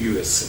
USA।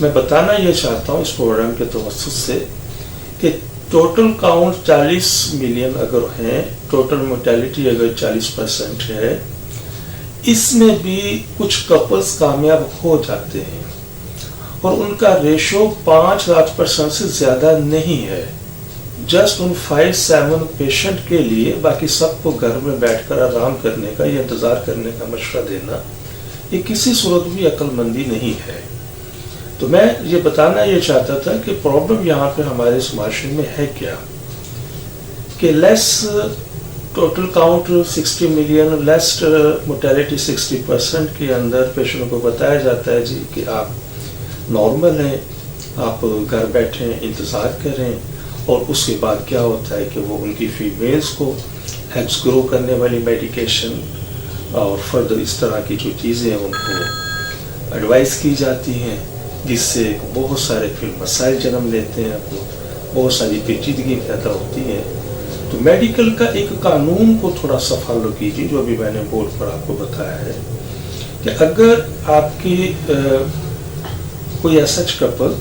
میں بتانا یہ چاہتا ہوں اس پروگرام کے توسط سے کہ ٹوٹل کاؤنٹ 40 ملین اگر ہیں، ٹوٹل مورٹیلٹی اگر 40% ہے، اس میں بھی کچھ کپلز کامیاب ہو جاتے ہیں اور ان کا ریشو 5% سے زیادہ نہیں ہے. جسٹ ان 5-7 پیشنٹ کے لیے باقی سب کو گھر میں بیٹھ کر آرام کرنے کا یا انتظار کرنے کا مشورہ دینا یہ کسی صورت بھی عقل مندی نہیں ہے. تو میں یہ بتانا یہ چاہتا تھا کہ پرابلم یہاں پہ ہمارے اس معاشرے میں ہے کیا، کہ لیس ٹوٹل کاؤنٹ 60 ملین، لیس مورٹیلٹی 60% کے اندر پیشنٹ کو بتایا جاتا ہے جی کہ آپ نارمل ہیں، آپ گھر بیٹھیں انتظار کریں، اور اس کے بعد کیا ہوتا ہے کہ وہ ان کی فیمیلز کو ایگز گرو کرنے والی میڈیکیشن اور فردر اس طرح کی جو چیزیں ان کو ایڈوائز کی جاتی ہیں، جس سے بہت سارے پھر مسائل جنم لیتے ہیں، بہت ساری پیچیدگی پیدا ہوتی ہے. تو میڈیکل کا ایک قانون کو تھوڑا سا فالو کیجیے، جو ابھی میں نے بورڈ پر آپ کو بتایا ہے، کہ اگر آپ کی کوئی ایسا کپل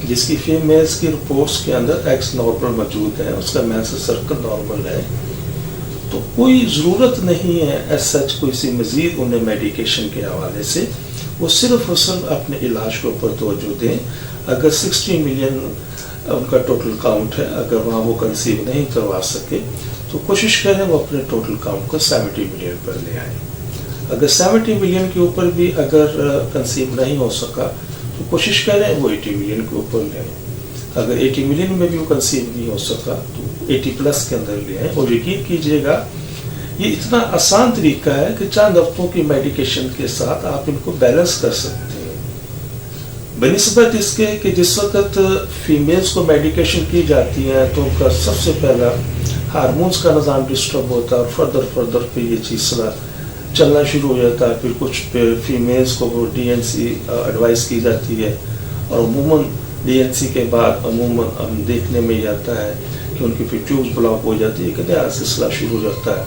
جس کی فیمیلز کی رپورٹس کے اندر ایکس نارمل موجود ہے، اس کا مینسٹرل سرکل نارمل ہے، تو کوئی ضرورت نہیں ہے ایز سچ کوئی سی مزید انہیں میڈیکیشن کے حوالے سے. وہ صرف اور صرف اپنے علاج کے اوپر توجہ دیں. اگر 60 ملین ان کا ٹوٹل کاؤنٹ ہے، اگر وہاں وہ کنسیو نہیں کروا سکے تو کوشش کریں وہ اپنے ٹوٹل کاؤنٹ کو 70 ملین پر لے آئیں. اگر 70 ملین کے اوپر بھی اگر کنسیو نہیں ہو سکا تو کوشش کریں وہ 80 ملین کے اوپر لے آئیں. اگر 80 ملین میں بھی وہ کنسیو نہیں ہو سکا تو 80+ کے اندر لے آئیں. اور یقین کیجئے گا یہ اتنا آسان طریقہ ہے کہ چند ہفتوں کی میڈیکیشن کے ساتھ آپ ان کو بیلنس کر سکتے ہیں، بنسبت اس کے کہ جس وقت فیمیلز کو میڈیکیشن کی جاتی ہے تو ان کا سب سے پہلا ہارمونز کا نظام ڈسٹرب ہوتا ہے، اور فردر پہ یہ چیز چلنا شروع ہو جاتا ہے. پھر کچھ فیمیلز کو وہ DNC ایڈوائز کی جاتی ہے، اور عموماً DNC کے بعد عموماً ہم دیکھنے میں یہ آتا ہے کہ ان کی پھر ٹیوبز بلاک ہو جاتی ہے، کہ نیا سلسلہ شروع ہو جاتا ہے،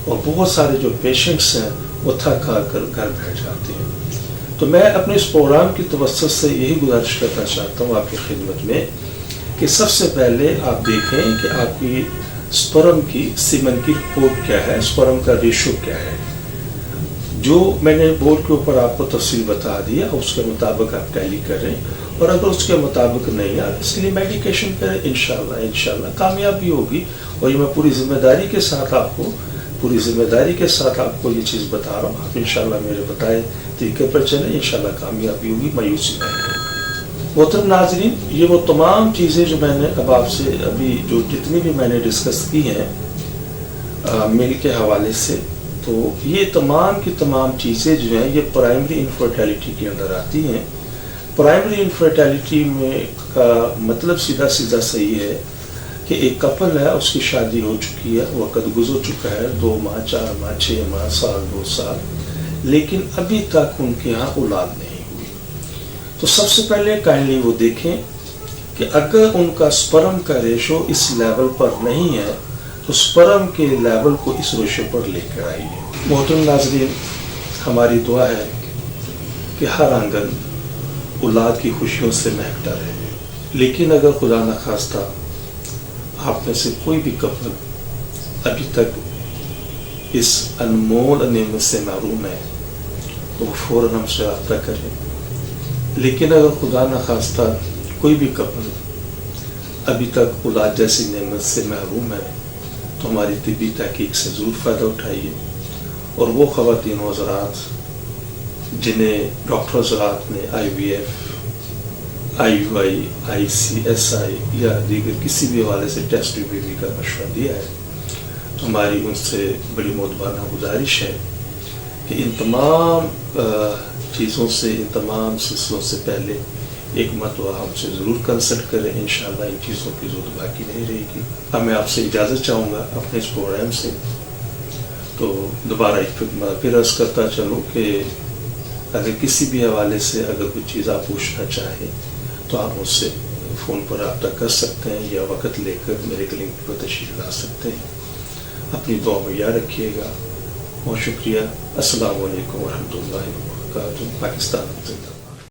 اور بہت سارے جو پیشنٹس ہیں وہ تھک آ کر گھر بیٹھ جاتے ہیں. تو میں اپنے اس پروگرام کی توسط سے یہی گزارش کرنا چاہتا ہوں آپ کی خدمت میں کہ سب سے پہلے آپ دیکھیں کہ آپ کی سپرم کی سیمن کی رپورٹ کیا ہے، سپرم کا ریشو کیا ہے. جو میں نے بورڈ کے اوپر آپ کو تفصیل بتا دیا اس کے مطابق آپ ٹیلی کریں، اور اگر اس کے مطابق نہیں آپ اس کے لیے میڈیکیشن کریں. انشاءاللہ کامیابی ہوگی. اور یہ میں پوری ذمہ داری کے ساتھ آپ کو یہ چیز بتا رہا ہوں. آپ انشاءاللہ میرے بتائے طریقے پر چلیں، انشاءاللہ کامیابی ہوگی، مایوسی نہیں ہوگی. محترم ناظرین، یہ وہ تمام چیزیں جو میں نے اب آپ سے ابھی جو جتنی بھی میں نے ڈسکس کی ہیں میل کے حوالے سے، تو یہ تمام کی تمام چیزیں جو ہیں یہ پرائمری انفرٹیلٹی کے اندر آتی ہیں. پرائمری انفرٹیلٹی میں کا مطلب سیدھا صحیح ہے کہ ایک کپل ہے، اس کی شادی ہو چکی ہے، وقت گزر چکا ہے، 2 ماہ 4 ماہ 6 ماہ سال 2 سال، لیکن ابھی تک ان کے ہاں اولاد نہیں ہوئی. تو سب سے پہلے کائنڈلی وہ دیکھیں کہ اگر ان کا سپرم کا ریشو اس لیول پر نہیں ہے تو سپرم کے لیول کو اس ریشو پر لے کر آئیے. محترم ناظرین، ہماری دعا ہے کہ ہر آنگن اولاد کی خوشیوں سے مہکتا رہے. لیکن اگر خدا نخواستہ آپ میں سے کوئی بھی کپل ابھی تک اس انمول نعمت سے محروم ہے تو وہ فوراً ہم سے رابطہ کریں. لیکن اگر خدا نخواستہ کوئی بھی کپل ابھی تک اولاد جیسی نعمت سے محروم ہے تو ہماری طبی تحقیق سے ضرور فائدہ اٹھائیے. اور وہ خواتین حضرات جنہیں ڈاکٹر حضرات نے IVF IUI ICSI یا دیگر کسی بھی حوالے سے ٹیسٹ بیبی کا مشورہ دیا ہے، تو ہماری ان سے بڑی معتبرانہ گزارش ہے کہ ان تمام چیزوں سے، ان تمام سلسلوں سے پہلے ایک مرتبہ ہم سے ضرور کنسلٹ کریں. انشاءاللہ ان چیزوں کی ضرورت باقی نہیں رہے گی. اب میں آپ سے اجازت چاہوں گا اپنے اس پروگرام سے. تو دوبارہ ایک پھر عرض کرتا چلوں کہ اگر کسی بھی حوالے سے اگر کوئی چیز آپ پوچھنا چاہیں تو آپ مجھ سے فون پر رابطہ کر سکتے ہیں یا وقت لے کر میرے کلینک پر تشریف لا سکتے ہیں. اپنی دعا میں یاد رکھیے گا. بہت شکریہ. السلام علیکم ورحمۃ اللہ وبرکاتہ. پاکستان زندہ.